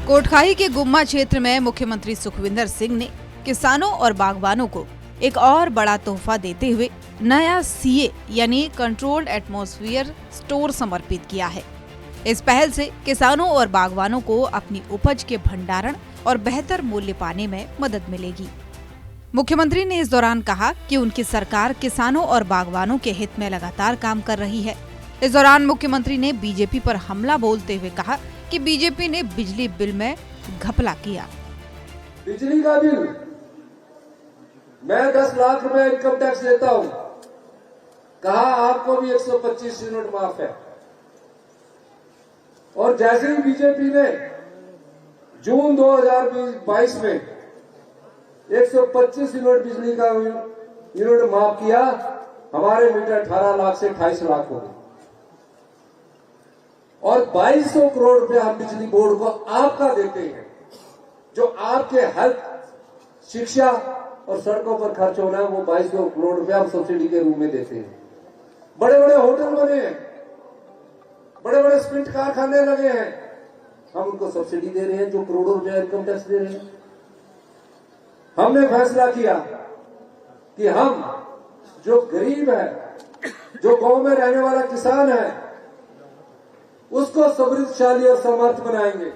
कोटखाई के गुम्मा क्षेत्र में मुख्यमंत्री सुखविंदर सिंह ने किसानों और बागवानों को एक और बड़ा तोहफा देते हुए नया सीए यानी कंट्रोल्ड एटमॉस्फेयर स्टोर समर्पित किया है। इस पहल से किसानों और बागवानों को अपनी उपज के भंडारण और बेहतर मूल्य पाने में मदद मिलेगी। मुख्यमंत्री ने इस दौरान कहा कि उनकी सरकार किसानों और बागवानों के हित में लगातार काम कर रही है। इस दौरान मुख्यमंत्री ने बीजेपी पर हमला बोलते हुए कहा कि बीजेपी ने बिजली बिल में घपला किया। बिजली का बिल मैं 10 लाख रुपए इनकम टैक्स देता हूं, कहा आपको भी 125 यूनिट माफ है। और जैसे ही बीजेपी ने जून 2022 में 125 यूनिट बिजली का यूनिट माफ किया, हमारे मीटर 18 लाख से 28 लाख हो गए और 2200 करोड़ रुपए हम बिजली बोर्ड को आपका देते हैं, जो आपके हेल्थ, शिक्षा और सड़कों पर खर्च होना है, वो 2200 करोड़ रुपए हम सब्सिडी के रूप में देते हैं। बड़े बड़े होटल बने हैं, बड़े बड़े सीमेंट कारखाने लगे हैं, हम उनको सब्सिडी दे रहे हैं, जो करोड़ों रुपए इनकम टैक्स दे रहे हैं। हमने फैसला किया कि हम जो गरीब है, जो गांव में रहने वाला किसान है, उसको समृद्धशाली और समर्थ बनाएंगे।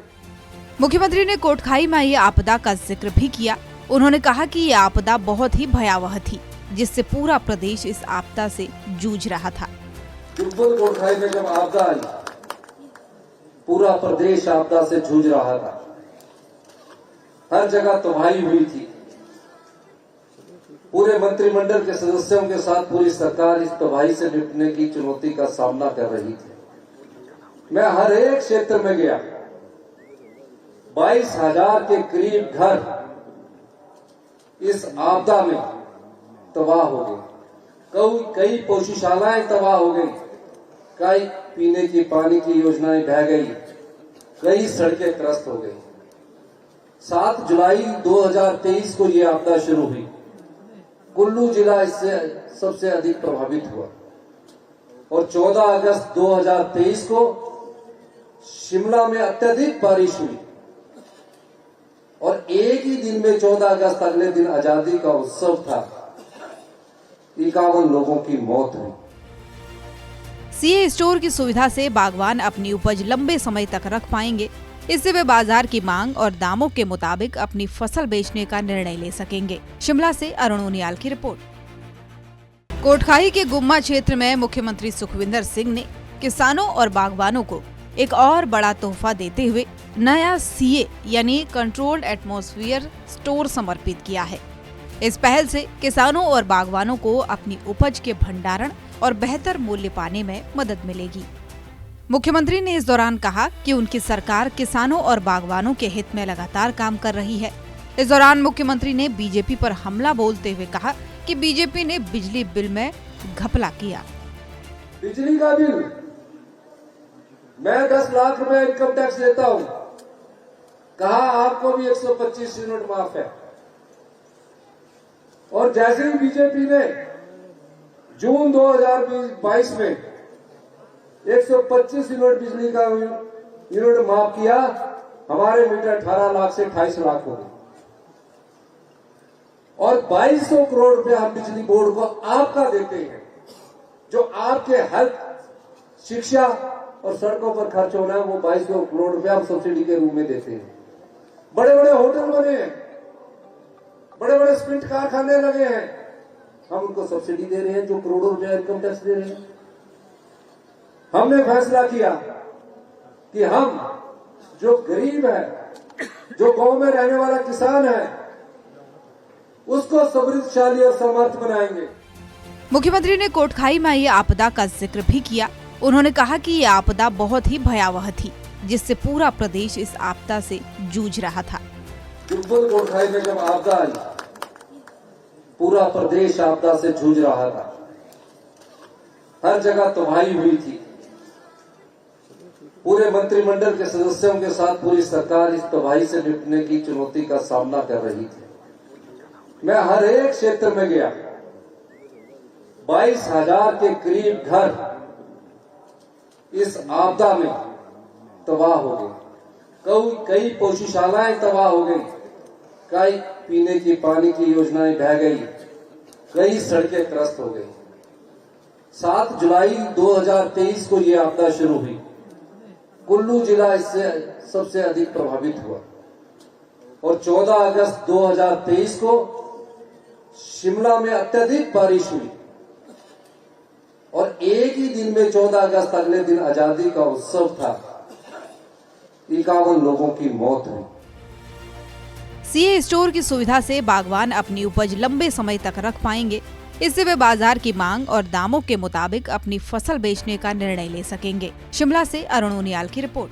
मुख्यमंत्री ने कोटखाई में ये आपदा का जिक्र भी किया। उन्होंने कहा कि ये आपदा बहुत ही भयावह थी, जिससे पूरा प्रदेश इस आपदा से जूझ रहा था। कोटखाई में जब आपदा आई, पूरा प्रदेश आपदा से जूझ रहा था। हर जगह तबाही हुई थी। पूरे मंत्रिमंडल के सदस्यों के साथ पूरी सरकार इस तबाही से निपटने की चुनौती का सामना कर रही थी। मैं हर एक क्षेत्र में गया। 22,000 के करीब घर इस आपदा में तबाह हो गए। कई पशुशालाएं तबाह हो गई, कई पीने की पानी की योजनाएं बह गई, कई सड़कें त्रस्त हो गई। 7 जुलाई 2023 को ये आपदा शुरू हुई। कुल्लू जिला इससे सबसे अधिक प्रभावित हुआ और 14 अगस्त 2023 को शिमला में अत्यधिक बारिश हुई और एक ही दिन में 14 अगस्त अगले दिन आजादी का उत्सव था। 51 लोगों की मौत हुई। सीए स्टोर की सुविधा से बागवान अपनी उपज लंबे समय तक रख पाएंगे। इससे वे बाजार की मांग और दामों के मुताबिक अपनी फसल बेचने का निर्णय ले सकेंगे। शिमला से अरुण उनियाल की रिपोर्ट। कोटखाई के गुम्मा क्षेत्र में मुख्यमंत्री सुखविंदर सिंह ने किसानों और बागवानों को एक और बड़ा तोहफा देते हुए नया सीए यानी कंट्रोल्ड एटमॉस्फेयर स्टोर समर्पित किया है। इस पहल से किसानों और बागवानों को अपनी उपज के भंडारण और बेहतर मूल्य पाने में मदद मिलेगी। मुख्यमंत्री ने इस दौरान कहा कि उनकी सरकार किसानों और बागवानों के हित में लगातार काम कर रही है। इस दौरान मुख्यमंत्री ने बीजेपी पर हमला बोलते हुए कहा कि बीजेपी ने बिजली बिल में घपला किया। बिजली का बिल मैं 10 लाख रुपए इनकम टैक्स देता हूं, कहा आपको भी 125 यूनिट माफ है। और जैसे ही बीजेपी ने जून 2022 में 125 यूनिट बिजली का यूनिट माफ किया, हमारे मीटर 18 लाख से 28 लाख हो गए और 2200 करोड़ रुपए हम बिजली बोर्ड को आपका देते हैं, जो आपके हेल्थ, शिक्षा और सड़कों पर खर्च होना है, वो 2200 करोड़ रुपए हम सब्सिडी के रूप में देते हैं। बड़े बड़े होटल बने हैं, बड़े बड़े सीमेंट कारखाने लगे हैं, हम उनको सब्सिडी दे रहे हैं, जो करोड़ों रुपए इनकम टैक्स दे रहे हैं। हमने फैसला किया कि हम जो गरीब है, जो गांव में रहने वाला किसान है, उसको समृद्धशाली और समर्थ बनाएंगे। मुख्यमंत्री ने कोटखाई में ये आपदा का जिक्र भी किया। उन्होंने कहा कि ये आपदा बहुत ही भयावह थी, जिससे पूरा प्रदेश इस आपदा से जूझ रहा था। कोटखाई में जब आपदा आई, पूरा प्रदेश आपदा से जूझ रहा था। हर जगह तबाही हुई थी। पूरे मंत्रिमंडल के सदस्यों के साथ पूरी सरकार इस तबाही से निपटने की चुनौती का सामना कर रही थी। मैं हर एक क्षेत्र में गया। 22,000 के करीब घर इस आपदा में तबाह हो गए। कई पशुशालाएं तबाह हो गई, कई पीने की पानी की योजनाएं बह गई, कई सड़कें त्रस्त हो गई। 7 जुलाई 2023 को ये आपदा शुरू हुई। कुल्लू जिला इससे सबसे अधिक प्रभावित हुआ और 14 अगस्त 2023 को शिमला में अत्यधिक बारिश हुई और एक ही दिन में 14 अगस्त अगले दिन आजादी का उत्सव था। 51 लोगों की मौत हुई। सीए स्टोर की सुविधा से बागवान अपनी उपज लंबे समय तक रख पाएंगे। इससे वे बाजार की मांग और दामों के मुताबिक अपनी फसल बेचने का निर्णय ले सकेंगे। शिमला से अरुण उनियाल की रिपोर्ट।